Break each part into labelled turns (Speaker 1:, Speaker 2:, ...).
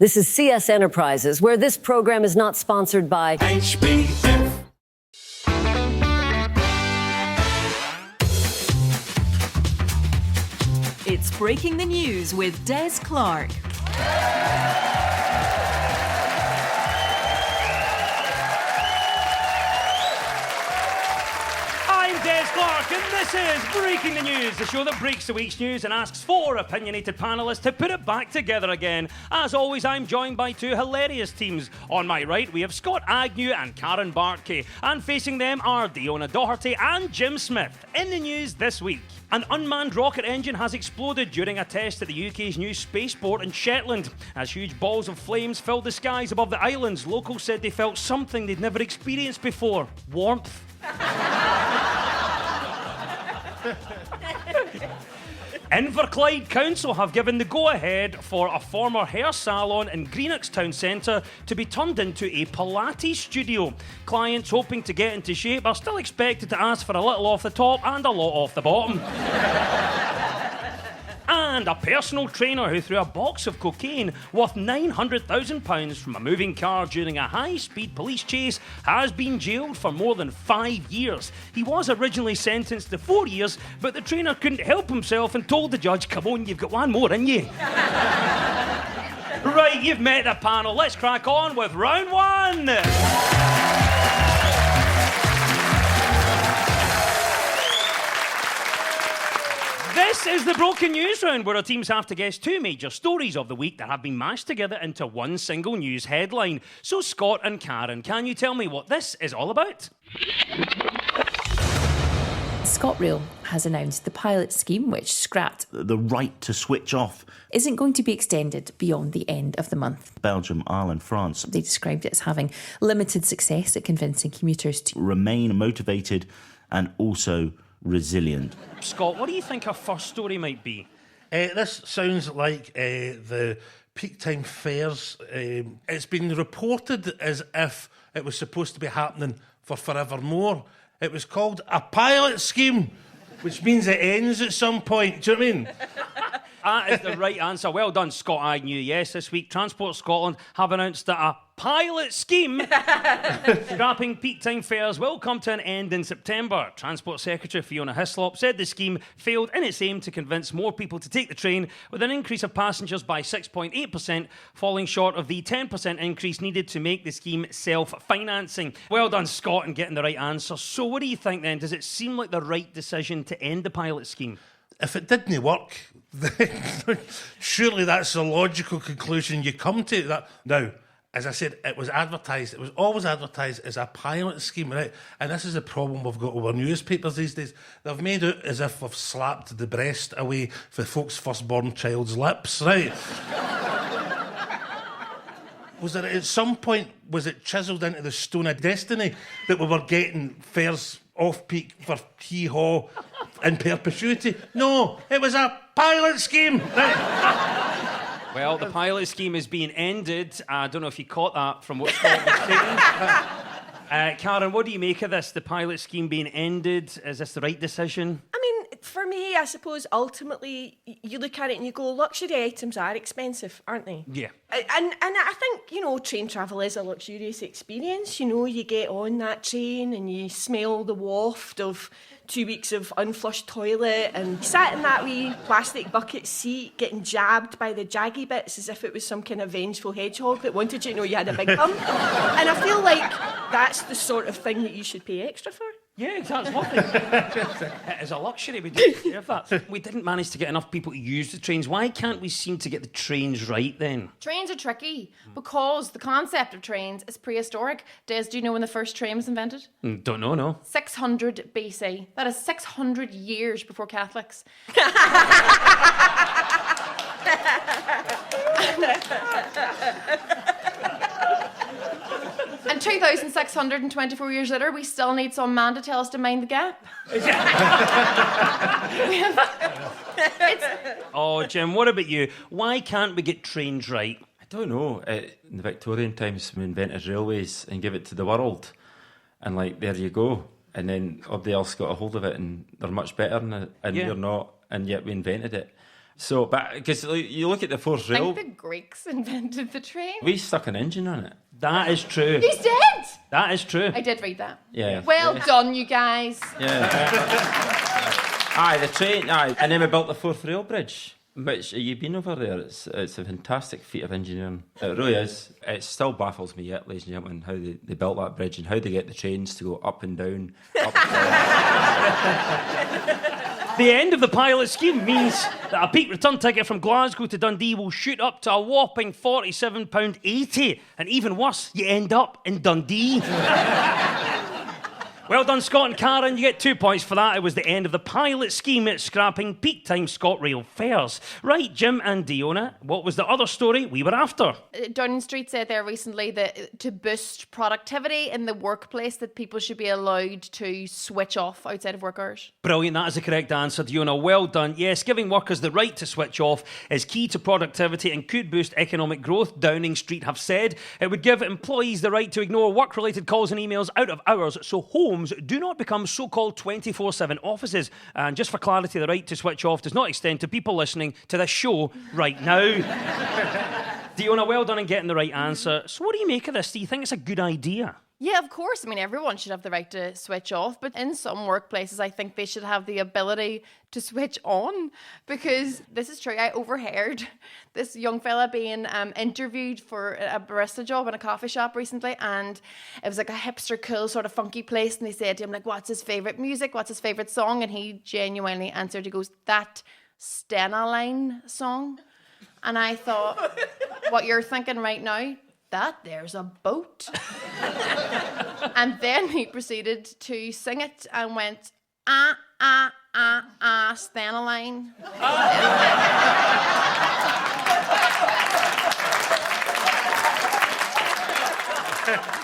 Speaker 1: This is CS Enterprises, where this program is not sponsored by
Speaker 2: HBF.
Speaker 3: It's Breaking the News with Des Clark.
Speaker 4: I'm Des Clark, and this is Breaking the News, the show that breaks the week's news and asks four opinionated panellists to put it back together again. As always, I'm joined by two hilarious teams. On my right, we have Scott Agnew and Karen Bartkey, and facing them are Diona Doherty and Jim Smith. In the news this week, an unmanned rocket engine has exploded during a test at the UK's new spaceport in Shetland. As huge balls of flames filled the skies above the islands, locals said they felt something they'd never experienced before: warmth. Inverclyde Council have given the go-ahead for a former hair salon in Greenock's town centre to be turned into a Pilates studio. Clients hoping to get into shape are still expected to ask for a little off the top and a lot off the bottom. And a personal trainer who threw a box of cocaine worth £900,000 from a moving car during a high-speed police chase has been jailed for more than 5 years. He was originally sentenced to 4 years, but the trainer couldn't help himself and told the judge, "Come on, you've got one more in you." Right, you've met the panel. Let's crack on with round one. This is the Broken News Round, where our teams have to guess two major stories of the week that have been mashed together into one single news headline. So, Scott and Karen, can you tell me what this is all about?
Speaker 5: ScotRail has announced the pilot scheme, which scrapped
Speaker 6: the right to switch off,
Speaker 5: isn't going to be extended beyond the end of the month.
Speaker 6: Belgium, Ireland, France.
Speaker 5: They described it as having limited success at convincing commuters to
Speaker 6: remain motivated and also resilient.
Speaker 4: Scott, what do you think our first story might be?
Speaker 7: This sounds like the peak time fares. It's been reported as if it was supposed to be happening for forevermore. It was called a pilot scheme, which means it ends at some point. Do you know what I mean?
Speaker 4: That is the right answer. Well done, Scott Agnew. Yes, this week, Transport Scotland have announced that a pilot scheme scrapping peak time fares will come to an end in September. Transport Secretary Fiona Hislop said the scheme failed in its aim to convince more people to take the train, with an increase of passengers by 6.8%, falling short of the 10% increase needed to make the scheme self-financing. Well done, Scott, in getting the right answer. So what do you think then? Does it seem like the right decision to end the pilot scheme?
Speaker 7: If it didn't work, then surely that's the logical conclusion you come to. That now, as I said, it was advertised. It was always advertised as a pilot scheme, right? And this is the problem we've got with our newspapers these days. They've made it as if we've slapped the breast away for folks' firstborn child's lips, right? Was there at some point, was it chiselled into the stone of destiny that we were getting fares off-peak for hee-haw in perpetuity? No, it was a pilot scheme. Right?
Speaker 4: Well, the pilot scheme is being ended. I don't know if you caught that from what Scott was saying. Karen, what do you make of this? The pilot scheme being ended? Is this the right decision?
Speaker 8: I mean, for me, I suppose ultimately you look at it and you go, luxury items are expensive, aren't they?
Speaker 4: Yeah.
Speaker 8: And I think, you know, train travel is a luxurious experience. You know, you get on that train and you smell the waft of 2 weeks of unflushed toilet and you sat in that wee plastic bucket seat getting jabbed by the jaggy bits as if it was some kind of vengeful hedgehog that wanted you to know you had a big bum. And I feel like that's the sort of thing that you should pay extra for.
Speaker 4: Yeah, that's lovely. It is a luxury. We didn't deserve that. We didn't manage to get enough people to use the trains. Why can't we seem to get the trains right then?
Speaker 9: Trains are tricky because the concept of trains is prehistoric. Des, do you know when the first train was invented?
Speaker 4: Don't know, no.
Speaker 9: 600 BC. That is 600 years before Catholics. And 2,624 years later, we still need some man to tell us to mind the gap.
Speaker 4: Oh, Jim, what about you? Why can't we get trains right?
Speaker 10: I don't know. In the Victorian times, we invented railways and gave it to the world. And, like, there you go. And then everybody else got a hold of it and they're much better than it. And we're not. And yet we invented it. So, but because you look at the Force
Speaker 9: I
Speaker 10: Rail,
Speaker 9: think the Greeks invented the train.
Speaker 10: we stuck an engine on it.
Speaker 4: That is true.
Speaker 9: He's dead!
Speaker 4: That is true.
Speaker 9: I did read that.
Speaker 10: Yeah.
Speaker 9: Well done, you guys.
Speaker 10: Yeah. Aye, the train. Aye, and then we built the Forth Rail Bridge. Which you've been over there? It's a fantastic feat of engineering. It really is. It still baffles me yet, ladies and gentlemen, how they built that bridge and how they get the trains to go up and down. Up and down.
Speaker 4: The end of the pilot scheme means that a peak return ticket from Glasgow to Dundee will shoot up to a whopping £47.80. And even worse, you end up in Dundee. Well done, Scott and Karen. You get 2 points for that. It was the end of the pilot scheme at scrapping peak time ScotRail fares. Right, Jim and Diona, what was the other story we were after?
Speaker 9: Downing Street said there recently that to boost productivity in the workplace that people should be allowed to switch off outside of work hours.
Speaker 4: Brilliant, that is the correct answer, Diona. Well done. Yes, giving workers the right to switch off is key to productivity and could boost economic growth, Downing Street have said. It would give employees the right to ignore work-related calls and emails out of hours, so homes do not become so-called 24/7 offices. And just for clarity, the right to switch off does not extend to people listening to this show right now. Diona, well done in getting the right answer. So what do you make of this? Do you think it's a good idea?
Speaker 9: Yeah, of course. I mean, everyone should have the right to switch off, but in some workplaces, I think they should have the ability to switch on, because this is true. I overheard this young fella being interviewed for a barista job in a coffee shop recently, and it was like a hipster, cool, sort of funky place, and they said to him, like, what's his favourite music? What's his favourite song? And he genuinely answered, he goes, that Stena Line song. And I thought, what you're thinking right now, that there's a boat. And then he proceeded to sing it and went, Stena Line.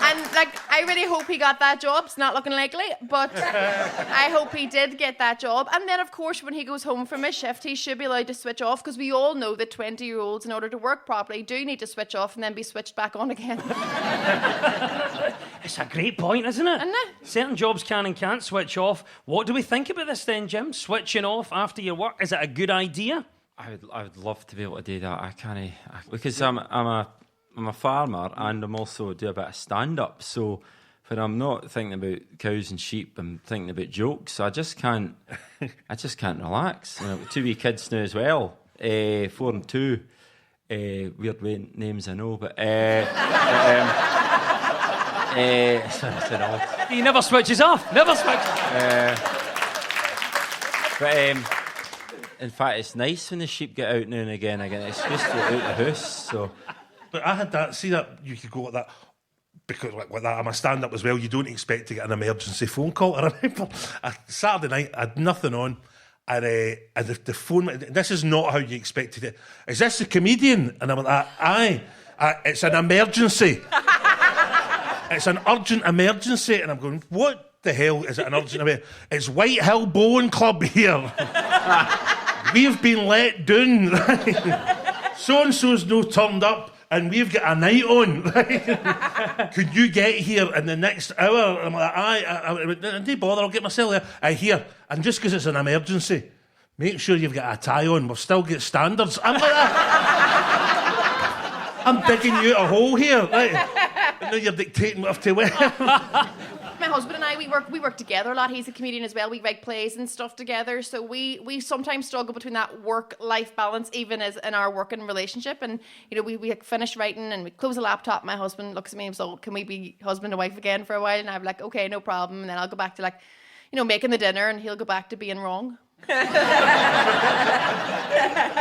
Speaker 9: And like, I really hope he got that job. It's not looking likely, but I hope he did get that job. And then, of course, when he goes home from his shift, he should be allowed to switch off, because we all know that 20-year-olds, in order to work properly, do need to switch off and then be switched back on again.
Speaker 4: It's a great point, isn't it?
Speaker 9: Isn't it?
Speaker 4: Certain jobs can and can't switch off. What do we think about this then, Jim? Switching off after your work, is it a good idea?
Speaker 10: I would love to be able to do that. I can't, because I'm a farmer and I'm also do a bit of stand-up. So when I'm not thinking about cows and sheep, I'm thinking about jokes. I just can't relax. You know, 2 wee kids now as well, 4 and 2. Weird names, I know, but
Speaker 4: He never switches off. Never switches.
Speaker 10: In fact, it's nice when the sheep get out now and again. I get an excuse to get out the house. So.
Speaker 7: But I had that, see that, you could go like that, because like that, I'm a stand-up as well, you don't expect to get an emergency phone call. I remember Saturday night, I had nothing on, and the phone, this is not how you expected it. Is this the comedian? And I'm like, aye, it's an emergency. It's an urgent emergency. And I'm going, what the hell is it an urgent emergency? It's Whitehill Bowling Club here. We've been let down. So-and-so's no turned up, and we've got a night on. Could you get here in the next hour? I'm like, aye, don't bother, I'll get myself there. I hear, and just because it's an emergency, make sure you've got a tie on. We've still got standards. I'm like, I'm digging you out a hole here, right? And now you're dictating what I have to wear.
Speaker 9: My husband and I, we work together a lot. He's a comedian as well. We write plays and stuff together. So we sometimes struggle between that work-life balance, even as in our working relationship. And, you know, we finish writing and we close the laptop. My husband looks at me and says, can we be husband and wife again for a while? And I'm like, okay, no problem. And then I'll go back to, like, you know, making the dinner, and he'll go back to being wrong.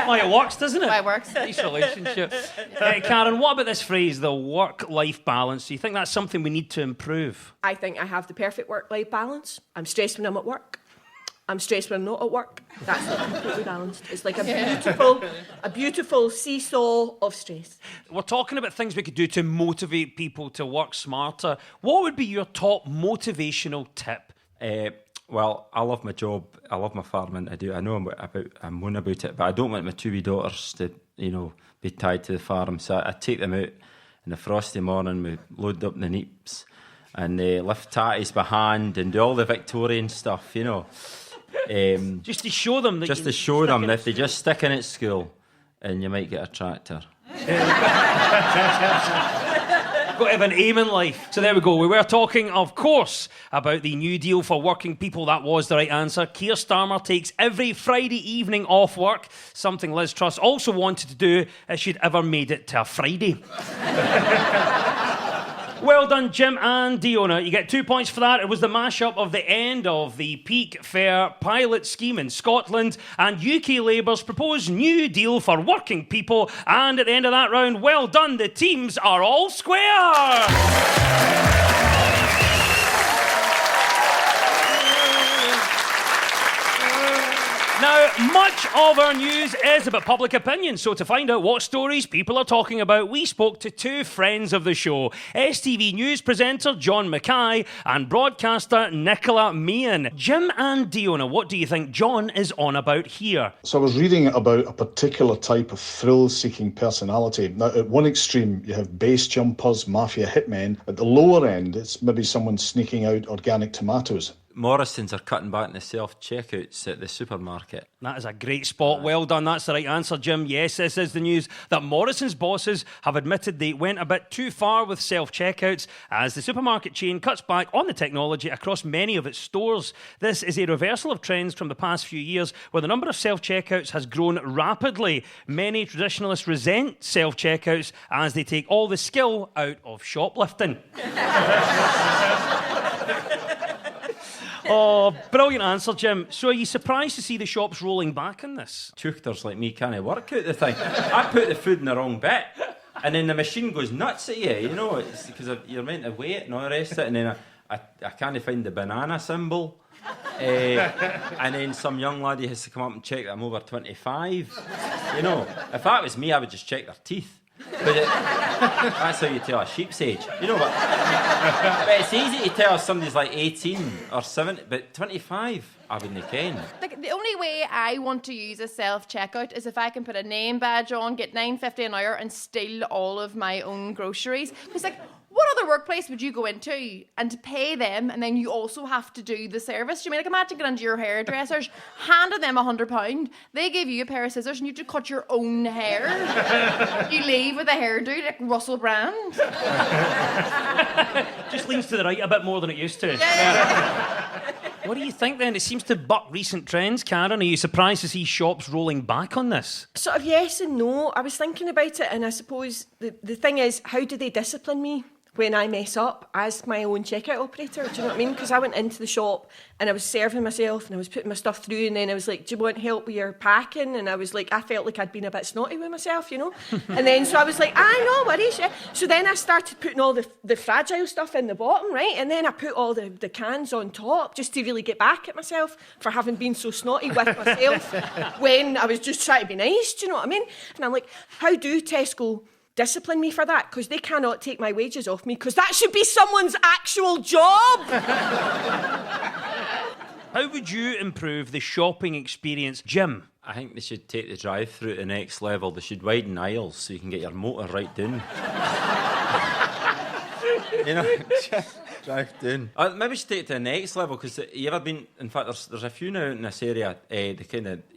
Speaker 4: Why, it works, doesn't it?
Speaker 9: Why it works.
Speaker 4: Nice relationship. Karen, what about this phrase, the work-life balance? Do you think that's something we need to improve?
Speaker 8: I think I have the perfect work-life balance. I'm stressed when I'm at work. I'm stressed when I'm not at work. That's not completely balanced. It's like a beautiful seesaw of stress.
Speaker 4: We're talking about things we could do to motivate people to work smarter. What would be your top motivational tip?
Speaker 10: Well, I love my job. I love my farming. I do. I know I'm moaning about it, but I don't want my 2 wee daughters to, you know, be tied to the farm. So I take them out in a frosty morning. We load up the neeps and lift tatties by hand and do all the Victorian stuff, you know.
Speaker 4: Just to show them that
Speaker 10: Just
Speaker 4: you
Speaker 10: to show
Speaker 4: stick
Speaker 10: them
Speaker 4: in
Speaker 10: that if they just stick in at school, and you might get a tractor.
Speaker 4: got to have an aim in life. So there we go. We were talking, of course, about the New Deal for working people. That was the right answer. Keir Starmer takes every Friday evening off work, something Liz Truss also wanted to do if she'd ever made it to a Friday. Well done, Jim and Diona. You get 2 points for that. It was the mashup of the end of the Peak Fair pilot scheme in Scotland and UK Labour's proposed New Deal for working people. And at the end of that round, well done. The teams are all square. Now, much of our news is about public opinion, so to find out what stories people are talking about, we spoke to two friends of the show, STV News presenter John Mackay and broadcaster Nicola Meehan. Jim and Diona, what do you think John is on about here?
Speaker 2: So I was reading about a particular type of thrill-seeking personality. Now, at one extreme, you have base jumpers, mafia hitmen. At the lower end, it's maybe someone sneaking out organic tomatoes.
Speaker 10: Morrison's are cutting back in the self-checkouts at the supermarket.
Speaker 4: That is a great spot. Well done. That's the right answer, Jim. Yes, this is the news that Morrison's bosses have admitted they went a bit too far with self-checkouts as the supermarket chain cuts back on the technology across many of its stores. This is a reversal of trends from the past few years where the number of self-checkouts has grown rapidly. Many traditionalists resent self-checkouts as they take all the skill out of shoplifting. Oh, brilliant answer, Jim. So are you surprised to see the shops rolling back on this?
Speaker 10: Tuchters like me can't work out the thing. I put the food in the wrong bit, and then the machine goes nuts at you, you know, it's because you're meant to wait and all the rest of it, and then I can't find the banana symbol. And then some young laddie has to come up and check that I'm over 25. You know, if that was me, I would just check their teeth. But that's how you tell a sheep's age, you know. But it's easy to tell if somebody's like 18 or 7, but 25, I wouldn't ken.
Speaker 9: Like, the only way I want to use a self-checkout is if I can put a name badge on, get $9.50 an hour, and steal all of my own groceries. It's like, what other workplace would you go into and pay them, and then you also have to do the service? You mean, like, imagine going into your hairdressers, handing them £100, they give you a pair of scissors, and you have to cut your own hair. You leave with a hairdo like Russell Brand.
Speaker 4: Just leans to the right a bit more than it used to.
Speaker 9: Yeah.
Speaker 4: What do you think then? It seems to buck recent trends, Karen. Are you surprised to see shops rolling back on this?
Speaker 8: Sort of yes and no. I was thinking about it, and I suppose the thing is, how do they discipline me when I mess up as my own checkout operator? Do you know what I mean? Because I went into the shop and I was serving myself and I was putting my stuff through, and then I was like, do you want help with your packing? And I was like, I felt like I'd been a bit snotty with myself, you know? And then so I was like, no worries. Yeah. So then I started putting all the fragile stuff in the bottom, right? And then I put all the cans on top just to really get back at myself for having been so snotty with myself when I was just trying to be nice, do you know what I mean? And I'm like, how do Tesco discipline me for that? Because they cannot take my wages off me, because that should be someone's actual job.
Speaker 4: How would you improve the shopping experience, Jim?
Speaker 10: I think they should take the drive-through to the next level. They should widen aisles so you can get your motor right down. You know, drive down. Maybe we should take it to the next level, because you ever been... In fact, there's a few now in this area. They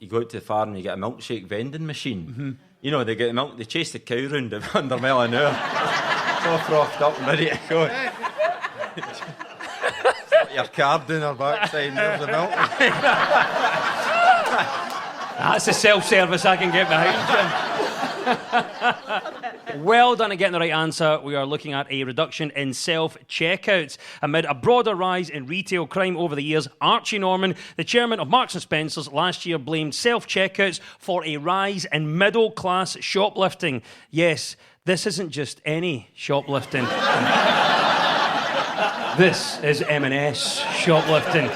Speaker 10: you go out to the farm and you get a milkshake vending machine. Mm-hmm. You know, they get the milk, they chase the cow round at 100 mile an hour. It's all frothed up and ready to go. Put your card down her backside and there's the milk.
Speaker 4: That's a self-service I can get behind, Jim. Well done at getting the right answer. We are looking at a reduction in self-checkouts. Amid a broader rise in retail crime over the years, Archie Norman, the chairman of Marks & Spencer's, last year blamed self-checkouts for a rise in middle-class shoplifting. Yes, this isn't just any shoplifting. This is M&S shoplifting.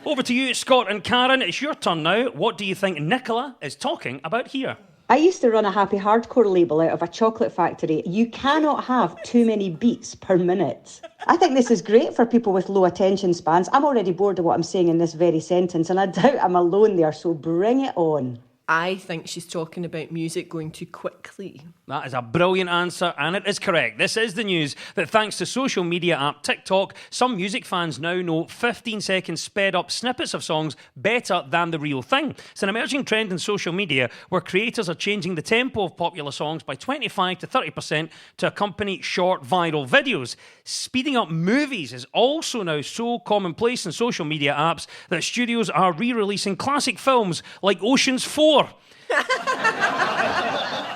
Speaker 4: Over to you, Scott and Karen. It's your turn now. What do you think Nicola is talking about here?
Speaker 11: I used to run a Happy Hardcore label out of a chocolate factory. You cannot have too many beats per minute. I think this is great for people with low attention spans. I'm already bored of what I'm saying in this very sentence, and I doubt I'm alone there, so bring it on.
Speaker 8: I think she's talking about music going too quickly.
Speaker 4: That is a brilliant answer, and it is correct. This is the news that thanks to social media app TikTok, some music fans now know 15-second sped-up snippets of songs better than the real thing. It's an emerging trend in social media where creators are changing the tempo of popular songs by 25 to 30% to accompany short viral videos. Speeding up movies is also now so commonplace in social media apps that studios are re-releasing classic films like Ocean's 4.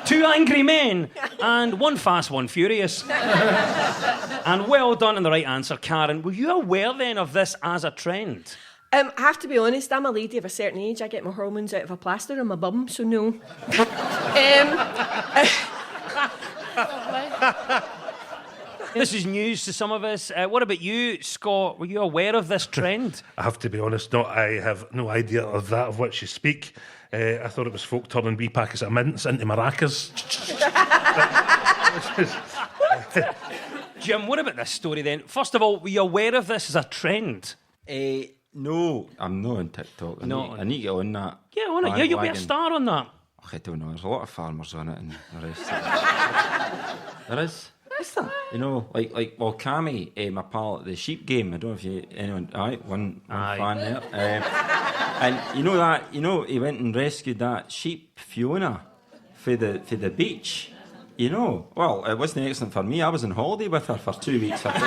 Speaker 4: 2 Angry Men and One Fast, One Furious. And well done on the right answer, Karen. Were you aware then of this as a trend?
Speaker 8: I have to be honest, I'm a lady of a certain age. I get my hormones out of a plaster on my bum, so no.
Speaker 4: This is news to some of us. What about you, Scott? Were you aware of this trend?
Speaker 7: I have to be honest, no, I have no idea of that, of which you speak. I thought it was folk turning wee packets of mints into maracas.
Speaker 4: Jim, what about this story then? First of all, were you aware of this as a trend?
Speaker 10: No, I'm not on TikTok. I need to get on that.
Speaker 4: Get on it. Yeah, you'll be a star on that.
Speaker 10: Oh, I don't know. There's a lot of farmers on it and the rest of it. There is.
Speaker 4: Is that?
Speaker 10: You know, well, Cammy, my pal at the sheep game. I don't know if anyone, one fan there. And you know he went and rescued that sheep, Fiona, for the beach. You know, well, it wasn't excellent for me. I was on holiday with her for 2 weeks. Nice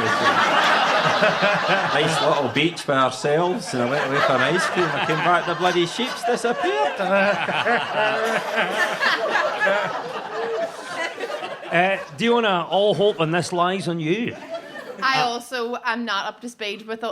Speaker 10: little beach by ourselves, and I went away for ice cream. I came back, the bloody sheep's disappeared.
Speaker 4: Diona, all hope on this lies on you.
Speaker 9: I also am not up to speed with.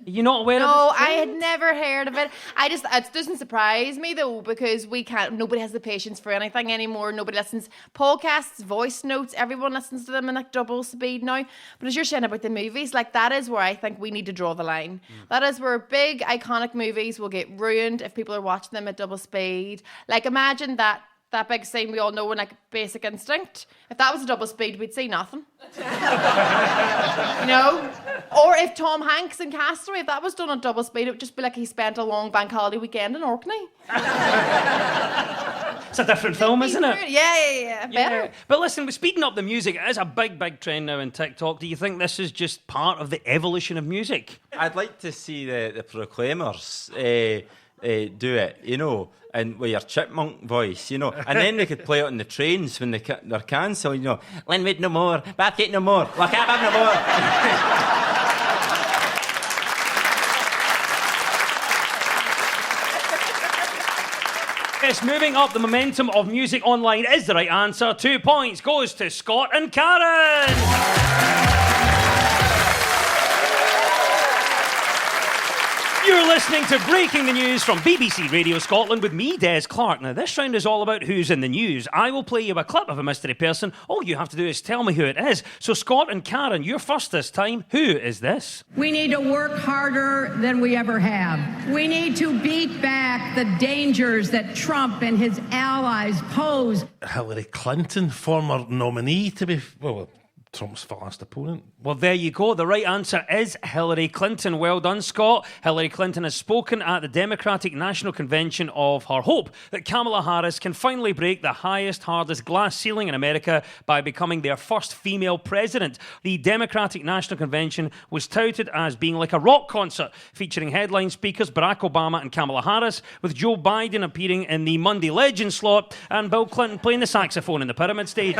Speaker 4: You're not aware of this?
Speaker 9: No, I had never heard of it. It doesn't surprise me though, because nobody has the patience for anything anymore. Nobody listens. Podcasts, voice notes, everyone listens to them in like double speed now. But as you're saying about the movies, like that is where I think we need to draw the line. That is where big iconic movies will get ruined if people are watching them at double speed. Like imagine that big scene we all know in like Basic Instinct. If that was a double speed, we'd see nothing. You know? Or if Tom Hanks in Castaway, if that was done on double speed, it would just be like he spent a long bank holiday weekend in Orkney.
Speaker 4: It's a different film, isn't it?
Speaker 9: Yeah. Better.
Speaker 4: Yeah. But listen, we're speeding up the music. It is a big trend now in TikTok. Do you think this is just part of the evolution of music?
Speaker 10: I'd like to see the Proclaimers do it, you know, and with your chipmunk voice, you know, and then they could play it on the trains when they're cancelled, you know, Linwood no more, Bathgate no more, Lochaber no more.
Speaker 4: Yes, moving up the momentum of music online is the right answer. 2 points goes to Scott and Karen. You're listening to Breaking the News from BBC Radio Scotland with me, Des Clark. Now, this round is all about who's in the news. I will play you a clip of a mystery person. All you have to do is tell me who it is. So, Scott and Karen, you're first this time. Who is this?
Speaker 12: We need to work harder than we ever have. We need to beat back the dangers that Trump and his allies pose.
Speaker 7: Hillary Clinton, former nominee to be, Trump's last opponent.
Speaker 4: Well, there you go. The right answer is Hillary Clinton. Well done, Scott. Hillary Clinton has spoken at the Democratic National Convention of her hope that Kamala Harris can finally break the highest, hardest glass ceiling in America by becoming their first female president. The Democratic National Convention was touted as being like a rock concert, featuring headline speakers Barack Obama and Kamala Harris, with Joe Biden appearing in the Monday Legend slot and Bill Clinton playing the saxophone in the pyramid stage.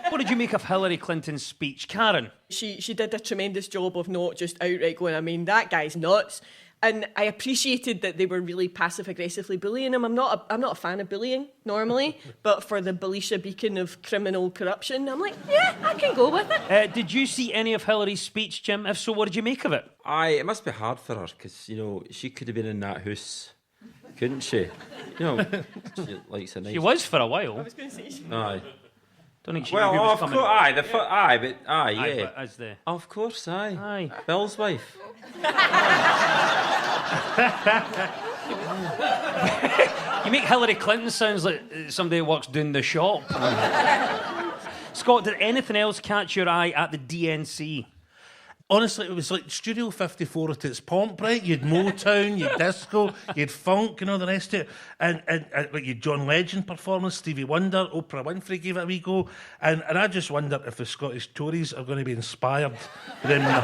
Speaker 4: What did you make of Hillary Clinton's speech, Karen?
Speaker 8: She did a tremendous job of not just outright going, I mean, that guy's nuts. And I appreciated that they were really passive-aggressively bullying him. I'm not a fan of bullying, normally, but for the Belisha beacon of criminal corruption, I'm like, yeah, I can go with it.
Speaker 4: Did you see any of Hillary's speech, Jim? If so, what did you make of it?
Speaker 10: It must be hard for her, because, you know, she could have been in that house, couldn't she? You know, she likes a nice...
Speaker 4: She was for a while.
Speaker 8: I was going to say...
Speaker 10: Aye.
Speaker 4: Don't think she knew who was coming.
Speaker 10: Yeah.
Speaker 4: As the...
Speaker 10: Of course, aye.
Speaker 4: Aye.
Speaker 10: Bill's wife.
Speaker 4: You make Hillary Clinton sounds like somebody who works doing the shop. Scott, did anything else catch your eye at the DNC?
Speaker 7: Honestly, it was like Studio 54 at its pomp, right? You'd Motown, you'd disco, you'd funk, and all the rest of it. And like you'd John Legend performance, Stevie Wonder, Oprah Winfrey gave it a wee go. And I just wonder if the Scottish Tories are going to be inspired then when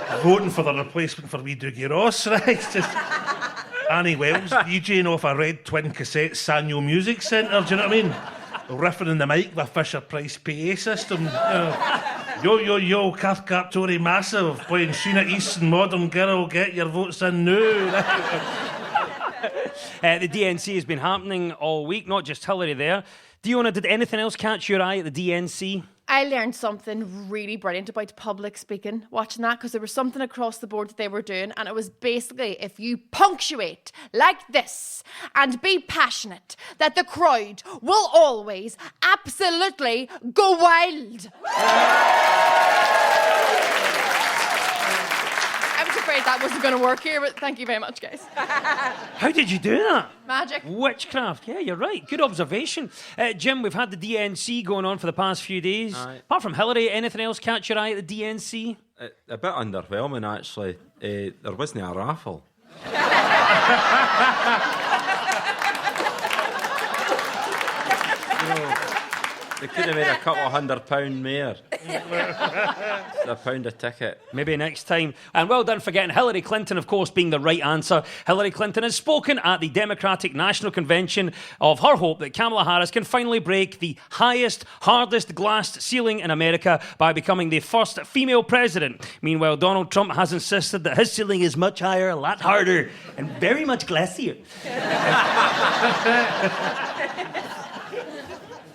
Speaker 7: they're voting for the replacement for wee Dougie Ross, right? It's just Annie Wells DJing off a red twin cassette Sanyo Music Centre, do you know what I mean? Riffing in the mic with a Fisher-Price PA system, you know. Yo, yo, yo, Cathcart Tory Massive, playing Sheena East and Modern Girl, get your votes in now.
Speaker 4: The DNC has been happening all week, not just Hillary there. Diona, did anything else catch your eye at the DNC?
Speaker 9: I learned something really brilliant about public speaking watching that, because there was something across the board that they were doing, and it was basically, if you punctuate like this and be passionate, that the crowd will always absolutely go wild. I was afraid that wasn't going to work here, but thank you very much, guys.
Speaker 4: How did you do that?
Speaker 9: Magic.
Speaker 4: Witchcraft. Yeah, you're right. Good observation. Jim, we've had the DNC going on for the past few days.
Speaker 10: Aye.
Speaker 4: Apart from Hillary, anything else catch your eye at the DNC?
Speaker 10: A bit underwhelming, actually. There wasn't a raffle. They could have made a couple £100 more. £1 a ticket.
Speaker 4: Maybe next time. And well done for getting Hillary Clinton, of course, being the right answer. Hillary Clinton has spoken at the Democratic National Convention of her hope that Kamala Harris can finally break the highest, hardest glass ceiling in America by becoming the first female president. Meanwhile, Donald Trump has insisted that his ceiling is much higher, a lot harder, and very much glassier.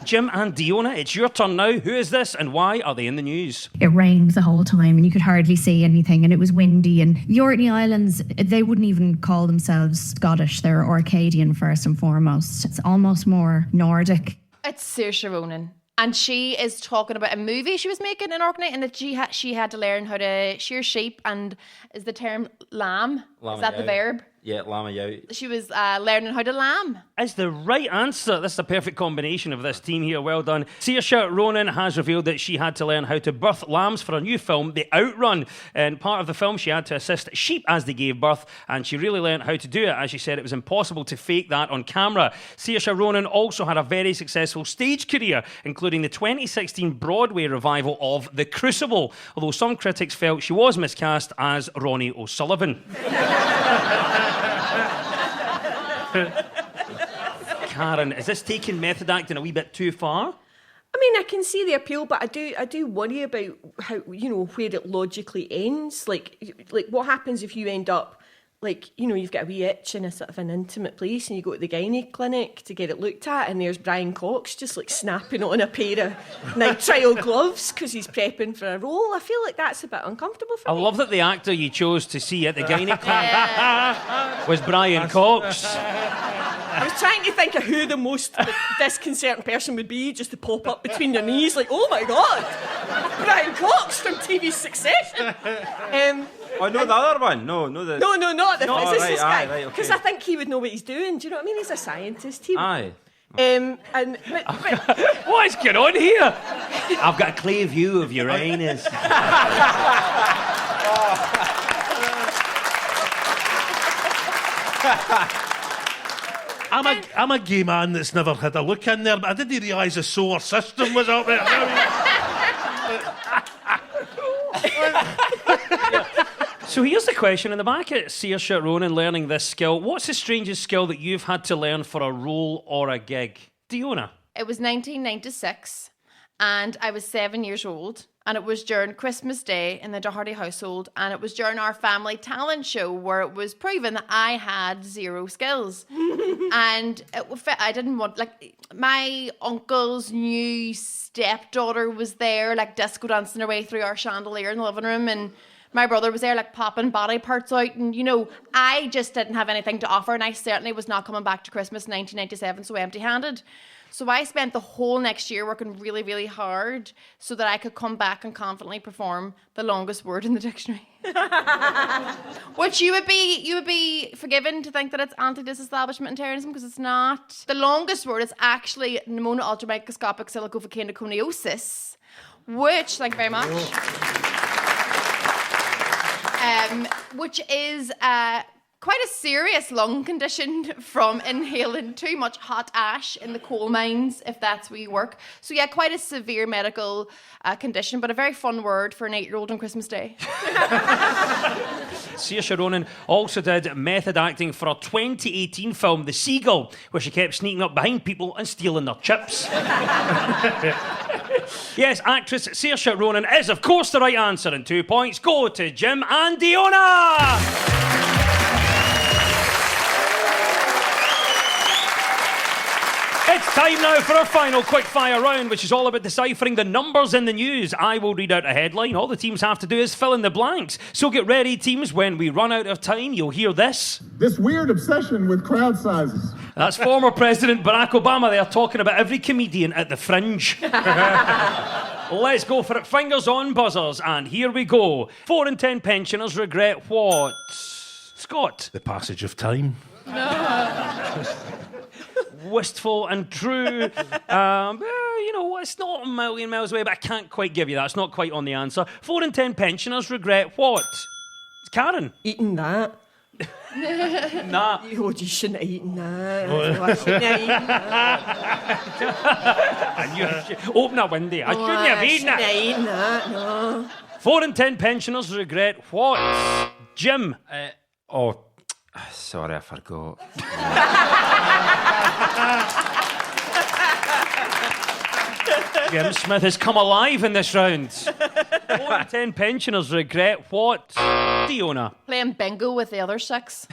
Speaker 4: Jim and Diona, it's your turn now. Who is this and why are they in the news?
Speaker 13: It rained the whole time and you could hardly see anything, and it was windy, and the Orkney Islands, they wouldn't even call themselves Scottish. They're Orcadian first and foremost. It's almost more Nordic.
Speaker 9: It's Saoirse Ronan. And she is talking about a movie she was making in Orkney, and that she had to learn how to shear sheep, and is the term lamb? Is that the verb?
Speaker 10: Yeah, lamb out.
Speaker 9: She was learning how to lamb.
Speaker 4: Is the right answer. This is a perfect combination of this team here. Well done. Saoirse Ronan has revealed that she had to learn how to birth lambs for a new film, The Outrun. And part of the film, she had to assist sheep as they gave birth, and she really learned how to do it. As she said, it was impossible to fake that on camera. Saoirse Ronan also had a very successful stage career, including the 2016 Broadway revival of The Crucible, although some critics felt she was miscast as Ronnie O'Sullivan. Karen, is this taking method acting a wee bit too far?
Speaker 8: I mean, I can see the appeal, but I do worry about how, where it logically ends. Like what happens if you end up, you've got a wee itch in a sort of an intimate place, and you go to the gynae clinic to get it looked at, and there's Brian Cox just snapping on a pair of nitrile gloves because he's prepping for a role. I feel like that's a bit uncomfortable for me.
Speaker 4: I love that the actor you chose to see at the gynae clinic was Brian Cox.
Speaker 8: I was trying to think of who the most disconcerting person would be, just to pop up between your knees, oh my God, Brian Cox from TV Succession.
Speaker 10: Oh, no, the other one. No, not the
Speaker 8: physicist guy.
Speaker 10: Right,
Speaker 8: Because
Speaker 10: okay.
Speaker 8: I think he would know what he's doing. Do you know what I mean? He's a scientist.
Speaker 10: Aye.
Speaker 8: But
Speaker 4: What is going on here? I've got a clear view of Uranus.
Speaker 7: I'm a gay man that's never had a look in there, but I didn't realise the solar system was up there.
Speaker 4: So here's the question. In the back at Saoirse Ronan learning this skill, what's the strangest skill that you've had to learn for a role or a gig? Diona?
Speaker 9: It was 1996, and I was 7 years old, and it was during Christmas Day in the Doherty household, and it was during our family talent show where it was proven that I had zero skills. And I didn't want, my uncle's new stepdaughter was there, disco dancing her way through our chandelier in the living room, and my brother was there, popping body parts out, and, I just didn't have anything to offer, and I certainly was not coming back to Christmas 1997 so empty-handed. So I spent the whole next year working really, really hard so that I could come back and confidently perform the longest word in the dictionary. Which you would be forgiven to think that it's anti-disestablishmentarianism, because it's not. The longest word is actually pneumonia ultramicroscopic silicovolcanoconiosis, which, thank you very much. which is quite a serious lung condition from inhaling too much hot ash in the coal mines, if that's where you work. So yeah, quite a severe medical condition, but a very fun word for an 8-year-old on Christmas Day.
Speaker 4: Saoirse Ronan also did method acting for a 2018 film, The Seagull, where she kept sneaking up behind people and stealing their chips. Yes, actress Saoirse Ronan is, of course, the right answer, and 2 points go to Jim and Diona. It's time now for our final quickfire round, which is all about deciphering the numbers in the news. I will read out a headline. All the teams have to do is fill in the blanks. So get ready, teams. When we run out of time, you'll hear this.
Speaker 14: This weird obsession with crowd sizes.
Speaker 4: That's former President Barack Obama there talking about every comedian at the Fringe. Let's go for it. Fingers on buzzers. And here we go. 4 in 10 pensioners regret what? Scott?
Speaker 7: The passage of time.
Speaker 4: Wistful and true. You know, it's not a million miles away, but I can't quite give you that. It's not quite on the answer. 4 in 10 pensioners regret what? It's Karen.
Speaker 8: Eating that.
Speaker 4: Nah.
Speaker 8: Oh, you shouldn't have eaten that. I shouldn't have eaten that.
Speaker 4: Open a window. I shouldn't have eaten
Speaker 8: I shouldn't
Speaker 4: it.
Speaker 8: have eaten that, no.
Speaker 4: 4 in 10 pensioners regret what? Jim.
Speaker 10: Sorry, I forgot.
Speaker 4: Jim Smith has come alive in this round. 4 in 10 pensioners regret what? Diona.
Speaker 9: Playing bingo with the other 6.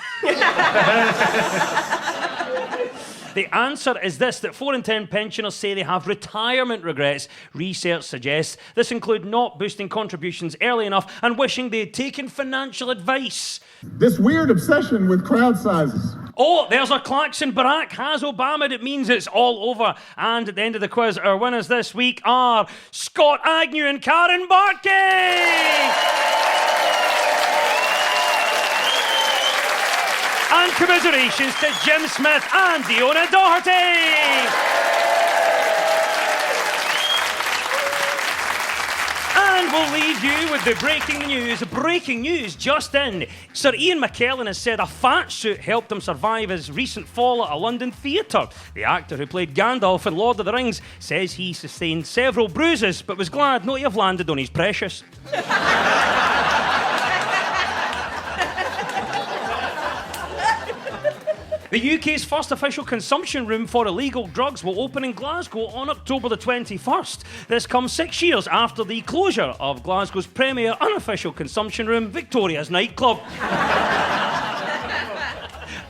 Speaker 4: The answer is this, that 4 in 10 pensioners say they have retirement regrets. Research suggests this include not boosting contributions early enough and wishing they had taken financial advice.
Speaker 14: This weird obsession with crowd sizes.
Speaker 4: Oh, there's a klaxon. Barack has Obama. It means it's all over. And at the end of the quiz, our winners this week are Scott Agnew and Karen Barkey. And commiserations to Jim Smith and Diona Doherty. And we'll leave you with the breaking news. Breaking news just in. Sir Ian McKellen has said a fat suit helped him survive his recent fall at a London theatre. The actor who played Gandalf in Lord of the Rings says he sustained several bruises, but was glad not to have landed on his precious. The UK's first official consumption room for illegal drugs will open in Glasgow on October the 21st. This comes 6 years after the closure of Glasgow's premier unofficial consumption room, Victoria's Nightclub.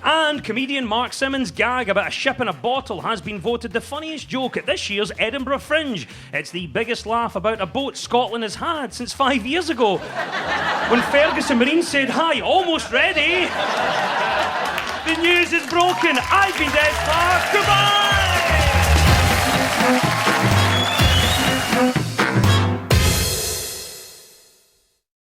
Speaker 4: And comedian Mark Simmons' gag about a ship in a bottle has been voted the funniest joke at this year's Edinburgh Fringe. It's the biggest laugh about a boat Scotland has had since 5 years ago, when Ferguson Marine said, "Hi, almost ready." The news is broken. I've been Des Clark. Goodbye!